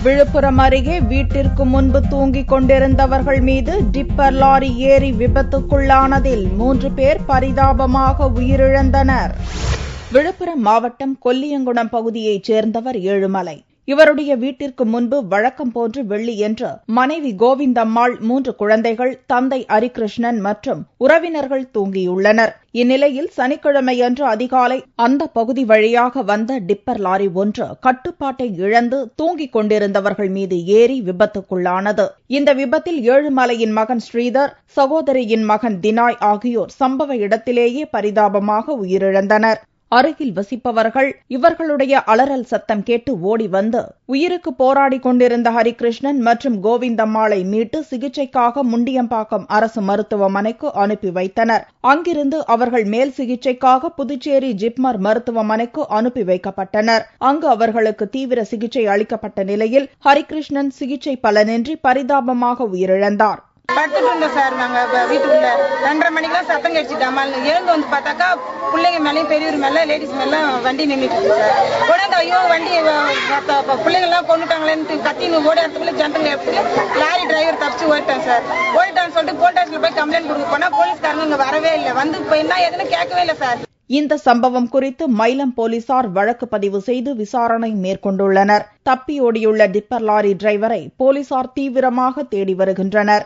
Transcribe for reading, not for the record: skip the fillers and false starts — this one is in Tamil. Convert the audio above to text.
விழுப்புரம் அருகே வீட்டிற்கு முன்பு தூங்கிக் கொண்டிருந்தவர்கள் மீது டிப்பர் லாரி ஏறி விபத்துக்குள்ளானதில் 3 பேர் பரிதாபமாக உயிரிழந்தனர். விழுப்புரம் மாவட்டம் கொல்லியங்குளம் பகுதியைச் சேர்ந்தவர் ஏழுமலை. இவருடைய வீட்டிற்கு முன்பு வழக்கம் போன்று வெள்ளியன்று மனைவி கோவிந்தம்மாள், 3 குழந்தைகள், தந்தை ஹரிகிருஷ்ணன் மற்றும் உறவினர்கள் தூங்கியுள்ளனர். இந்நிலையில் சனிக்கிழமையன்று அதிகாலை அந்த பகுதி வழியாக வந்த டிப்பர் லாரி ஒன்று கட்டுப்பாட்டை இழந்து தூங்கிக் கொண்டிருந்தவர்கள் மீது ஏறி விபத்துக்குள்ளானது. இந்த விபத்தில் ஏழுமலையின் மகன் ஸ்ரீதர், சகோதரியின் மகன் தினாய் ஆகியோர் சம்பவ இடத்திலேயே பரிதாபமாக உயிரிழந்தனர். அருகில் வசிப்பவர்கள் இவர்களுடைய அலறல் சத்தம் கேட்டு ஓடி வந்து உயிருக்கு போராடிக் கொண்டிருந்த ஹரிகிருஷ்ணன் மற்றும் கோவிந்தம்மாளை மீட்டு சிகிச்சைக்காக முண்டியம்பாக்கம் அரசு மருத்துவமனைக்கு அனுப்பி வைத்தனர். அங்கிருந்து அவர்கள் மேல் சிகிச்சைக்காக புதுச்சேரி ஜிப்மர் மருத்துவமனைக்கு அனுப்பி வைக்கப்பட்டனர். அங்கு அவர்களுக்கு தீவிர சிகிச்சை அளிக்கப்பட்ட நிலையில் ஹரிகிருஷ்ணன் சிகிச்சை பலனின்றி பரிதாபமாக உயிரிழந்தார். படுத்துட்டு இருந்தோம் சார். நாங்க வீட்டுக்குள்ள 2:30 மணிக்கெல்லாம் சத்தம் கேட்டுச்சு. எழுந்து வந்து பார்த்தாக்கா பிள்ளைங்க மேலேயும் பெரியவர் மேல லேடிஸ் மேல வண்டி நின்றுட்டு இருக்கு சார். உடனே ஐயோ வண்டி பிள்ளைங்க எல்லாம் கொண்டுட்டாங்களேன்னு கத்தின்னு ஓடுறதுக்குள்ள ஜனங்களை எடுத்துட்டு லாரி டிரைவர் தப்பிச்சு ஓடிட்டான் சார். ஓடிட்டான்னு சொல்லிட்டு போலீஸ் ஸ்டேஷன்ல போய் கம்ப்ளைண்ட் கொடுக்க போனா போலீஸ்காரங்க இங்க வரவே இல்லை. வந்து இப்போ என்ன எதுன்னு கேட்கவே இல்லை சார். இந்த சம்பவம் குறித்து மயிலம் போலீசார் வழக்கு பதிவு செய்து விசாரணை மேற்கொண்டுள்ளனர். தப்பியோடியுள்ள டிப்பர் லாரி டிரைவரை போலீசார் தீவிரமாக தேடி வருகின்றனர்.